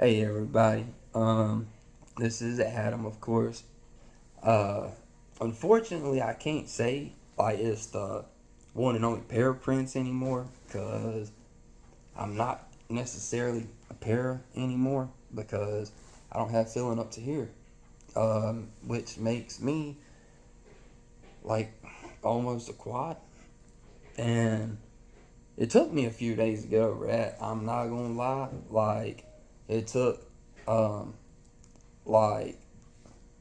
Hey everybody. This is Adam, of course. Uh, Unfortunately, I can't say like it's the one and only pair of Prince anymore because I'm not necessarily a pair anymore because I don't have feeling up to here, which makes me like almost a quad. And it took me a few days to get over that. I'm not gonna lie. It took um, like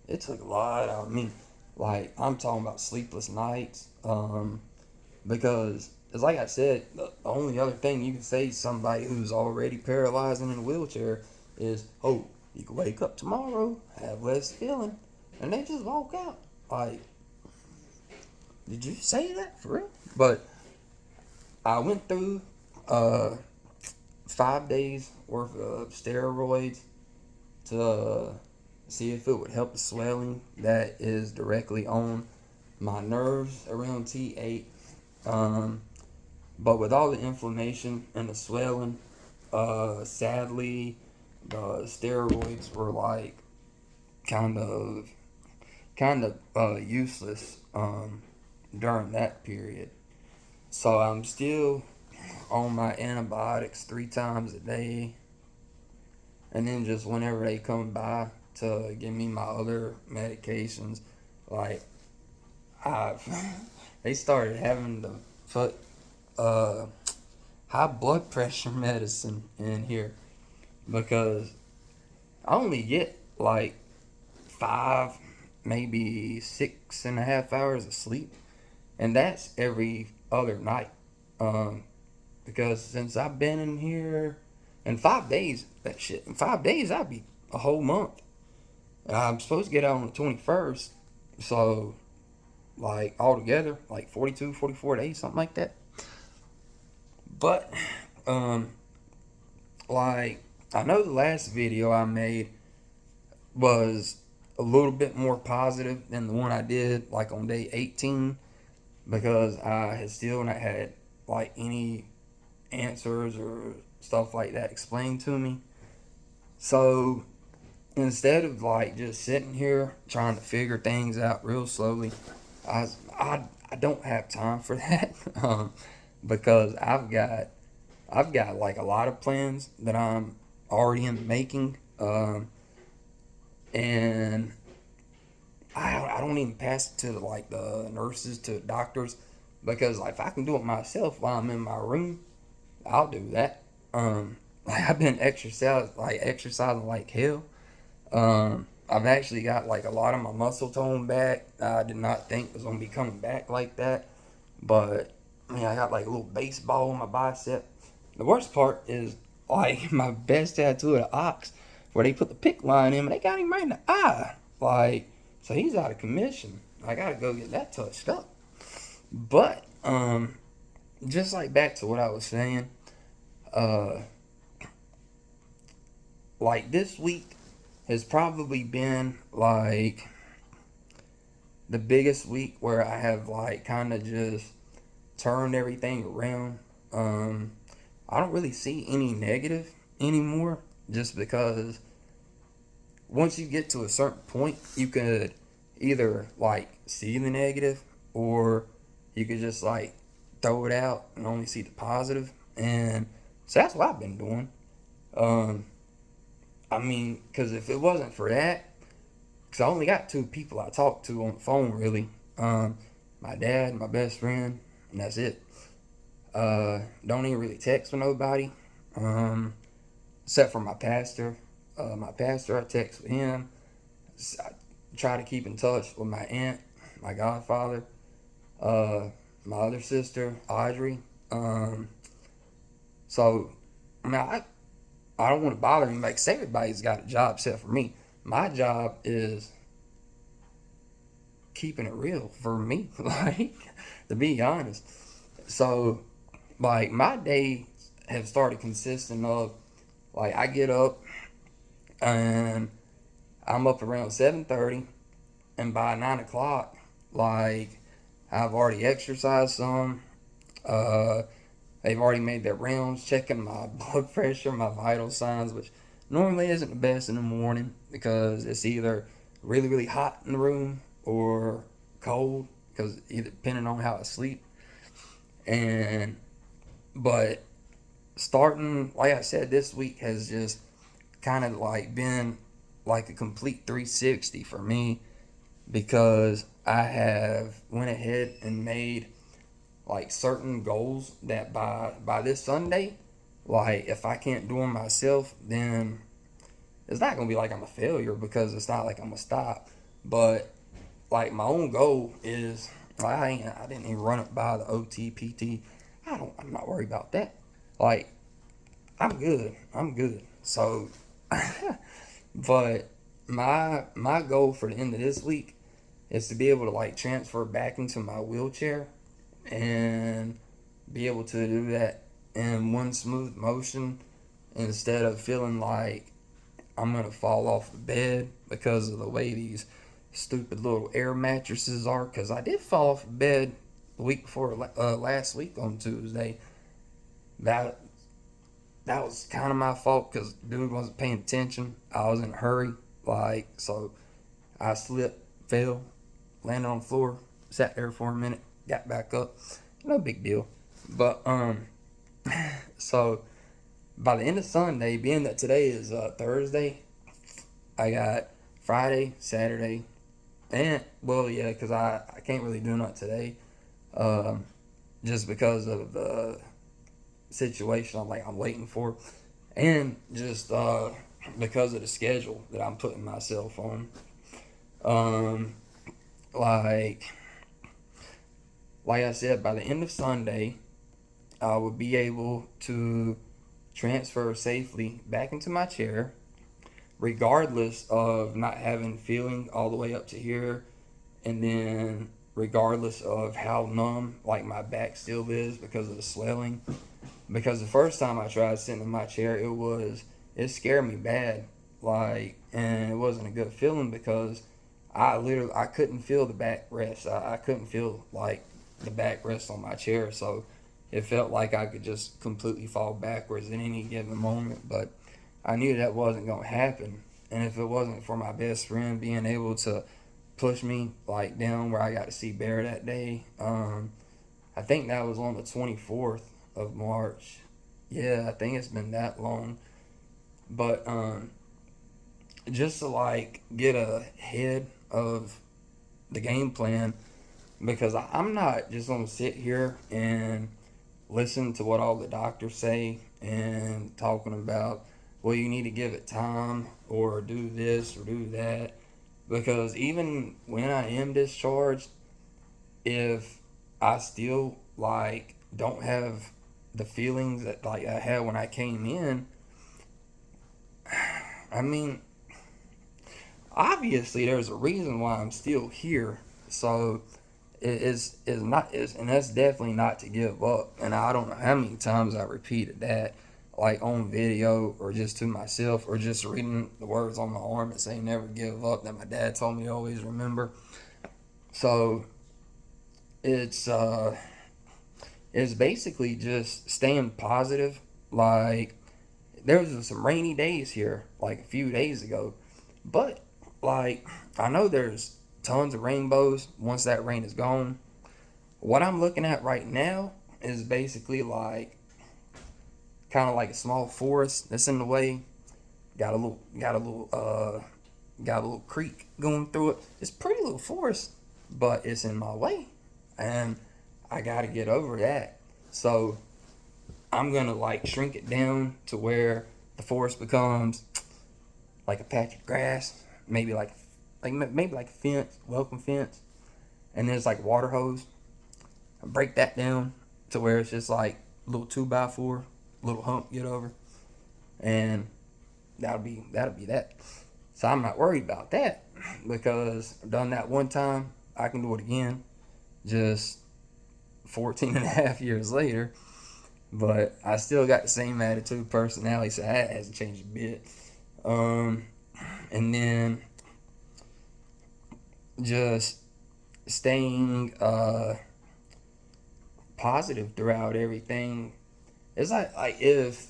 it took a lot out of me. Like I'm talking about sleepless nights. Because it's like I said, the only other thing you can say to somebody who's already paralyzed and in a wheelchair is, "Oh, you can wake up tomorrow, have less feeling," and they just walk out. Like, did you say that for real? But I went through uh 5 days worth of steroids to see if it would help the swelling that is directly on my nerves around T8. Um, but with all the inflammation and the swelling, sadly, the steroids were like kind of useless during that period. So I'm still on my antibiotics 3 times a day, and then just whenever they come by to give me my other medications, like I've they started having to put uh, high blood pressure medicine in here because I only get like 5, maybe 6.5 hours of sleep, and that's every other night. Um, because since I've been in here in 5 days, that shit in 5 days I'd be a whole month. I'm supposed to get out on the 21st, so like altogether like 42, 44 days, something like that. But um, like I know the last video I made was a little bit more positive than the one I did like on day 18 because I had still not had like any answers or stuff like that explained to me. So instead of like just sitting here trying to figure things out real slowly, I I don't have time for that because I've got like a lot of plans that I'm already in the making, and I don't even pass it to like the nurses, to doctors, because like if I can do it myself while I'm in my room, I'll do that. Like I've been exercising like hell. I've actually got like a lot of my muscle tone back. I did not think it was gonna be coming back like that, but I mean I got like a little baseball on my bicep. The worst part is like my best tattoo of the ox, where they put the pick line in, and they got him right in the eye. Like, so he's out of commission. I gotta go get that touched up. But just like back to what I was saying, uh, like this week has probably been like the biggest week where I have like kind of just turned everything around. Um, I don't really see any negative anymore, just because once you get to a certain point, you could either like see the negative, or you could just like throw it out and only see the positive. And so that's what I've been doing. Um, I mean, because if it wasn't for that, because I only got two people I talk to on the phone really, my dad, my best friend, and that's it. Don't even really text with nobody, um, except for my pastor. My pastor, I text with him. I try to keep in touch with my aunt, my godfather, uh, my other sister, Audrey. Um, so, I mean, I don't want to bother him. Like, 'cause everybody's got a job except for me. My job is keeping it real for me, like, to be honest. So, like, my days have started consisting of, like, I get up and I'm up around 7:30, and by 9 o'clock, like, I've already exercised some. Uh, they've already made their rounds, checking my blood pressure, my vital signs, which normally isn't the best in the morning because it's either really, really hot in the room or cold, because either depending on how I sleep. And but starting, like I said, this week has just kind of like been like a complete 360 for me, because I have went ahead and made like certain goals that by this Sunday, like if I can't do them myself, then it's not gonna be like I'm a failure, because it's not like I'm gonna stop. But like my own goal is, like, I didn't even run it by the OT PT. I'm not worried about that. Like, I'm good. I'm good. So, but my goal for the end of this week is to be able to like transfer back into my wheelchair and be able to do that in one smooth motion, instead of feeling like I'm gonna fall off the bed because of the way these stupid little air mattresses are. Because I did fall off the bed the week before last week on Tuesday. That that was kind of my fault, because dude wasn't paying attention. I was in a hurry, like, so I slipped, fell, landed on the floor, sat there for a minute, got back up. No big deal. But so by the end of Sunday, being that today is Thursday, I got Friday, Saturday, and well, yeah, because I can't really do nothing today, um, just because of the situation I'm waiting for, and just because of the schedule that I'm putting myself on. Um, like like I said, by the end of Sunday, I will be able to transfer safely back into my chair, regardless of not having feeling all the way up to here, and then regardless of how numb like my back still is because of the swelling. Because the first time I tried sitting in my chair, it scared me bad, like, and it wasn't a good feeling, because I couldn't feel the backrest. I couldn't feel like the backrest on my chair, so it felt like I could just completely fall backwards at any given moment. But I knew that wasn't gonna happen, and if it wasn't for my best friend being able to push me like down where I got to see Bear that day, I think that was on the 24th of March. Yeah, I think it's been that long. But just to like get ahead of the game plan, because I'm not just gonna sit here and listen to what all the doctors say and talking about, well, you need to give it time or do this or do that. Because even when I am discharged, if I still like don't have the feelings that like I had when I came in, I mean, obviously there's a reason why I'm still here. So is not is and that's definitely not to give up. And I don't know how many times I repeated that, like on video or just to myself, or just reading the words on my arm that say never give up, that my dad told me to always remember. So it's it's basically just staying positive. Like, there was some rainy days here like a few days ago, but like I know there's tons of rainbows once that rain is gone. What I'm looking at right now is basically like kind of like a small forest that's in the way. Got a little creek going through it. It's a pretty little forest, but it's in my way, and I got to get over that. So I'm gonna like shrink it down to where the forest becomes like a patch of grass, maybe like a fence, welcome fence, and there's like water hose. I break that down to where it's just like a little 2x4, little hump get over, and that'll be that. So I'm not worried about that, because I've done that one time. I can do it again, just 14 and a half years later. But I still got the same attitude, personality, so that hasn't changed a bit. Um, and then just staying positive throughout everything. It's like if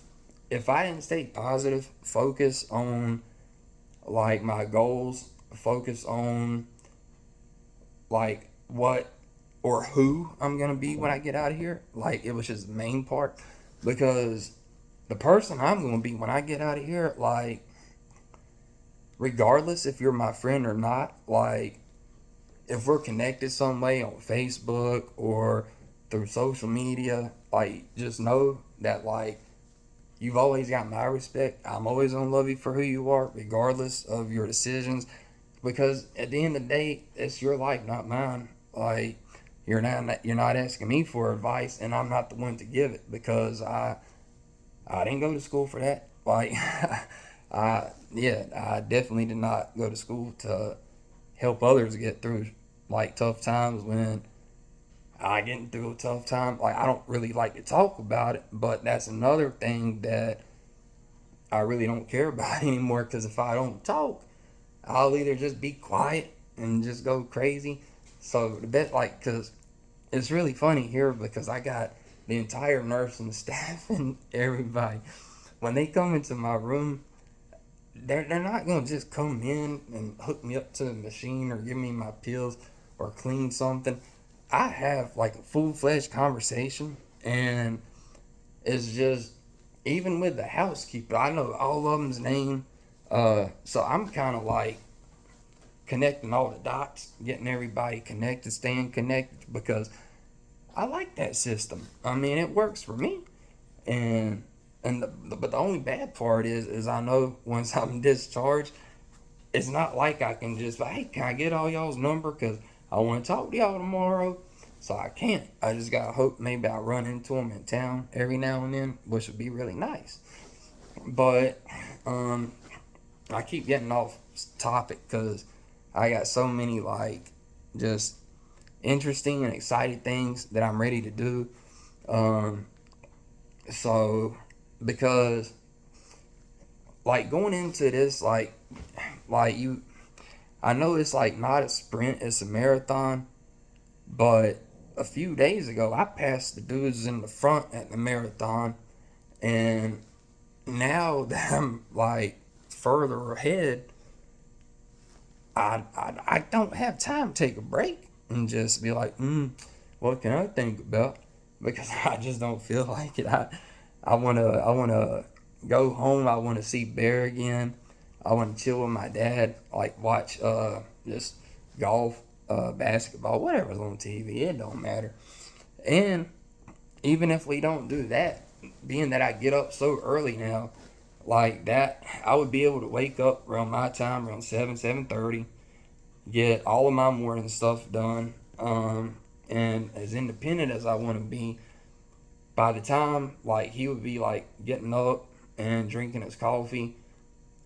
if I didn't stay positive, focus on like my goals, focus on like what or who I'm gonna be when I get out of here. Like it was just the main part, because the person I'm gonna be when I get out of here, like regardless if you're my friend or not, like if we're connected some way on Facebook or through social media, like just know that like you've always got my respect. I'm always gonna love you for who you are, regardless of your decisions. Because at the end of the day, it's your life, not mine. Like you're not asking me for advice, and I'm not the one to give it because I didn't go to school for that. Like I definitely did not go to school to help others get through like tough times when I getting through a tough time. Like I don't really like to talk about it, but that's another thing that I really don't care about anymore. Because if I don't talk, I'll either just be quiet and just go crazy. So the best, like, because it's really funny here because I got the entire nursing staff and everybody. When they come into my room, they're not gonna just come in and hook me up to the machine or give me my pills or clean something. I have like a full fledged conversation, and it's just even with the housekeeper, I know all of them's name. So I'm kind of like connecting all the dots, getting everybody connected, staying connected because I like that system. I mean, it works for me, and but the only bad part is I know once I'm discharged, it's not like I can just hey, can I get all y'all's number because I want to talk to y'all tomorrow. So I can't. I just gotta hope maybe I run into them in town every now and then, which would be really nice. But um, I keep getting off topic because I got so many like just interesting and exciting things that I'm ready to do. Um, so because like going into this like you I know it's like not a sprint, it's a marathon, but a few days ago I passed the dudes in the front at the marathon, and now that I'm like further ahead, I don't have time to take a break and just be like, what can I think about? Because I just don't feel like it. I wanna go home. I wanna see Bear again. I wanna chill with my dad, like watch just golf, basketball, whatever's on TV. It don't matter. And even if we don't do that, being that I get up so early now, like that, I would be able to wake up around my time, around 7:30, get all of my morning stuff done, and as independent as I want to be, by the time like he would be like getting up and drinking his coffee,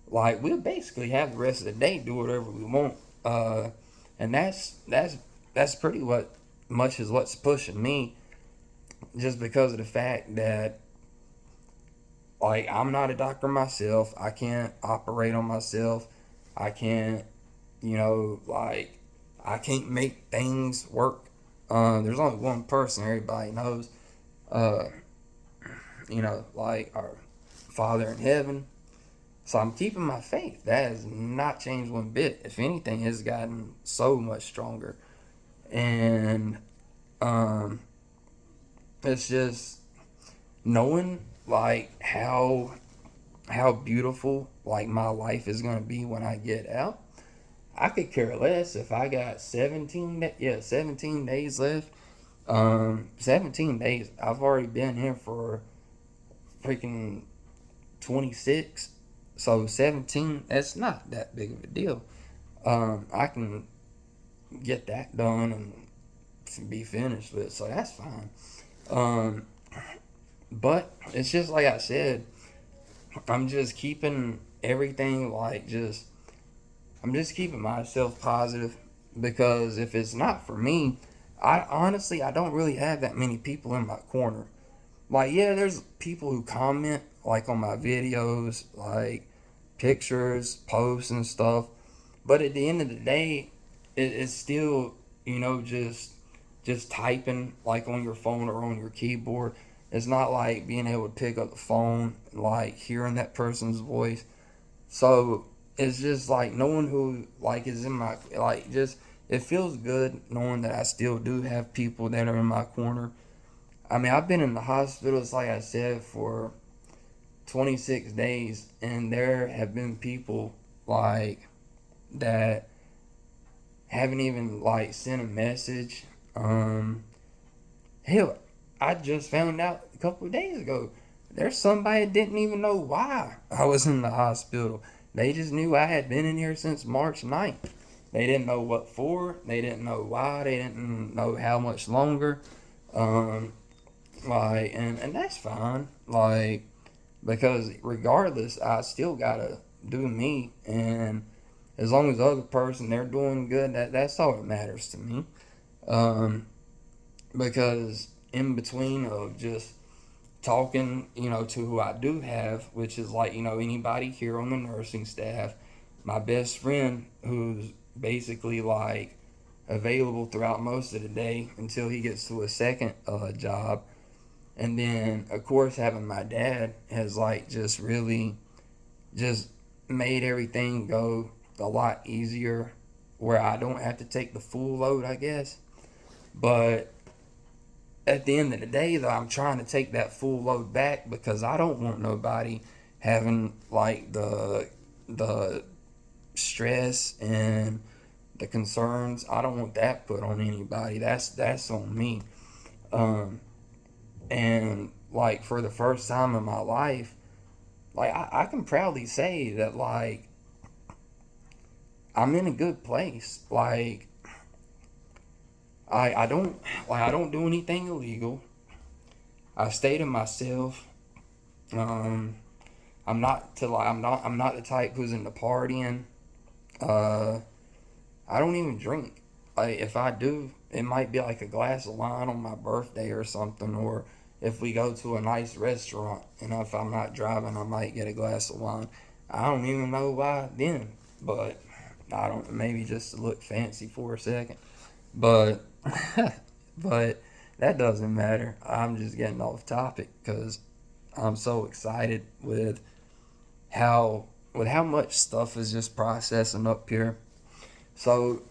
like we'll basically have the rest of the day do whatever we want, and that's pretty what much is what's pushing me, just because of the fact that like I'm not a doctor myself, I can't operate on myself, I can't, like I can't make things work. There's only one person everybody knows, uh, like our Father in heaven. So I'm keeping my faith. That has not changed one bit. If anything, it's gotten so much stronger. And um, it's just knowing like how beautiful like my life is gonna be when I get out. I could care less if I got 17 days left. 17 days. I've already been here for freaking 26. So 17, that's not that big of a deal. I can get that done and be finished with, so that's fine. Um, but it's just like I said, I'm just keeping everything like just I'm just keeping myself positive, because if it's not for me, I don't really have that many people in my corner. Like yeah, there's people who comment like on my videos, like pictures, posts and stuff. But at the end of the day, it's still, just typing like on your phone or on your keyboard. It's not like being able to pick up the phone, like hearing that person's voice. So it's just like knowing who like is in my like just it feels good knowing that I still do have people that are in my corner. I mean, I've been in the hospitals, like I said, for 26 days, and there have been people like that haven't even like sent a message. Hell, I just found out a couple of days ago there's somebody that didn't even know why I was in the hospital. They just knew I had been in here since March 9th. They didn't know what for. They didn't know why. They didn't know how much longer. Um, and that's fine. Like, because regardless, I still gotta do me, and as long as the other person they're doing good, that's all that matters to me. Um, because in between of just talking, to who I do have, which is like, anybody here on the nursing staff, my best friend who's basically like available throughout most of the day until he gets to a second job. And then, of course, having my dad has like just really just made everything go a lot easier where I don't have to take the full load, I guess. But at the end of the day, though, I'm trying to take that full load back because I don't want nobody having like the stress and the concerns. I don't want that put on anybody. That's on me. Um, and like for the first time in my life, like I can proudly say that like I'm in a good place. Like I don't do anything illegal. I stay to myself. Um, I'm not the type who's into partying. Uh, I don't even drink. Like if I do, it might be like a glass of wine on my birthday or something, or if we go to a nice restaurant, and if I'm not driving, I might get a glass of wine. I don't even know why then, but I don't. Maybe just to look fancy for a second, but but that doesn't matter. I'm just getting off topic because I'm so excited how with how much stuff is just processing up here. So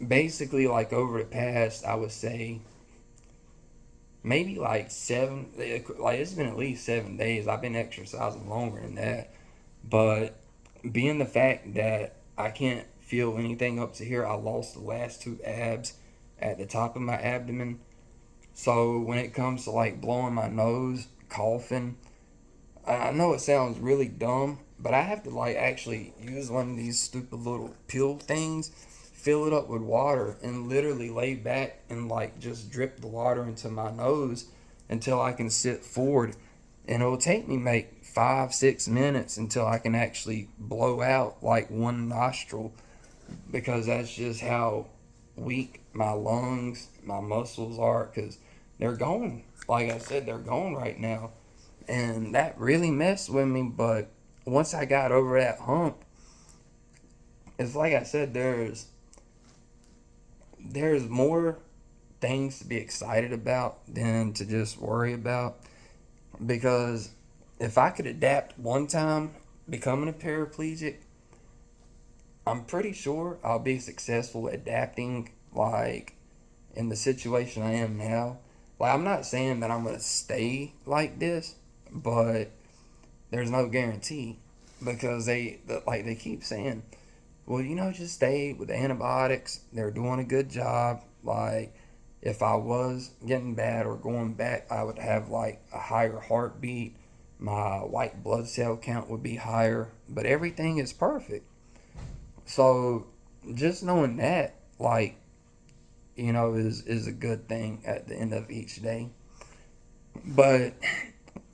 basically, like over the past, I would say maybe like like it's been at least 7 days. I've been exercising longer than that, but being the fact that I can't feel anything up to here, I lost the last two abs at the top of my abdomen. So when it comes to like blowing my nose, coughing, I know it sounds really dumb, but I have to like actually use one of these stupid little pill things, fill it up with water, and literally lay back and like just drip the water into my nose until I can sit forward. And it'll take me like 5, 6 minutes until I can actually blow out like one nostril because that's just how weak my lungs, my muscles are because they're going. Like I said, they're going right now. And that really messed with me, but once I got over that hump, it's like I said, there's more things to be excited about than to just worry about. Because if I could adapt one time becoming a paraplegic, I'm pretty sure I'll be successful adapting like in the situation I am now. Like I'm not saying that I'm gonna stay like this, but there's no guarantee because they keep saying, well, just stay with the antibiotics. They're doing a good job. Like if I was getting bad or going back, I would have like a higher heartbeat. My white blood cell count would be higher, but everything is perfect. So just knowing that, like, is a good thing at the end of each day. But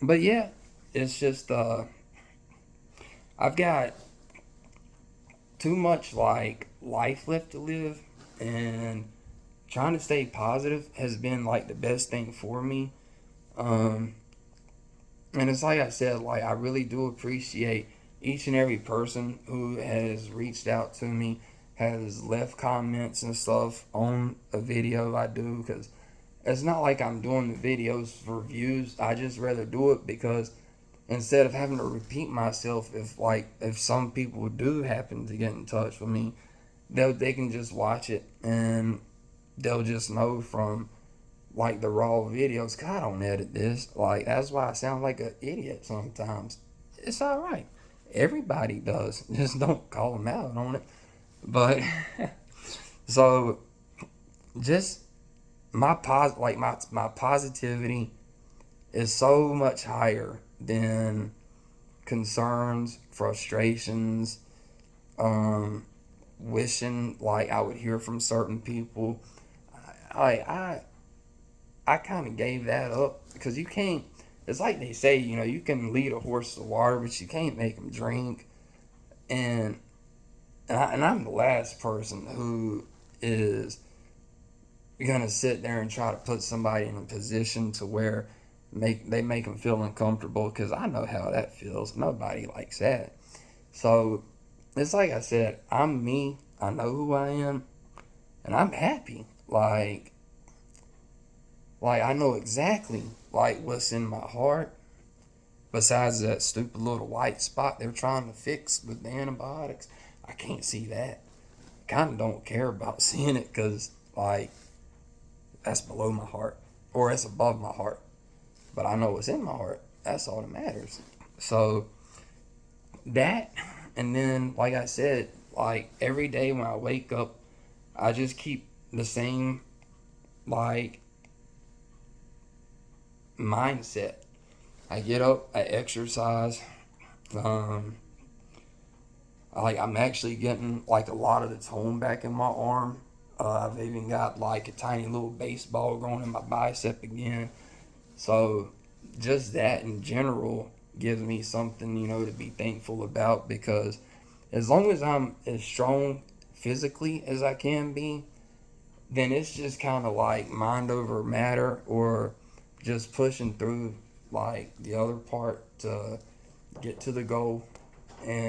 but yeah, it's just I've got too much like life left to live, and trying to stay positive has been like the best thing for me. Um and it's like I said, like I really do appreciate each and every person who has reached out to me, has left comments and stuff on a video I do, because it's not like I'm doing the videos for views. I just rather do it because instead of having to repeat myself, if some people do happen to get in touch with me, they can just watch it and they'll just know from like the raw videos. 'Cause I don't edit this. Like that's why I sound like an idiot sometimes. It's all right. Everybody does. Just don't call them out on it. But so just my positivity is so much higher than concerns, frustrations, um, wishing like I would hear from certain people. I I kind of gave that up because you can't. It's like they say, you can lead a horse to water, but you can't make him drink. And I'm the last person who is gonna sit there and try to put somebody in a position to where they make them feel uncomfortable because I know how that feels. Nobody likes that. So it's like I said, I'm me. I know who I am, and I'm happy. Like I know exactly like what's in my heart. Besides that stupid little white spot they're trying to fix with the antibiotics, I can't see that. Kind of don't care about seeing it because like that's below my heart or it's above my heart. But I know what's in my heart. That's all that matters. So that, and then like I said, like every day when I wake up, I just keep the same like mindset. I get up, I exercise. Um, I'm actually getting like a lot of the tone back in my arm. I've even got like a tiny little baseball growing in my bicep again. So just that in general gives me something, to be thankful about because as long as I'm as strong physically as I can be, then it's just kind of like mind over matter or just pushing through like the other part to get to the goal. And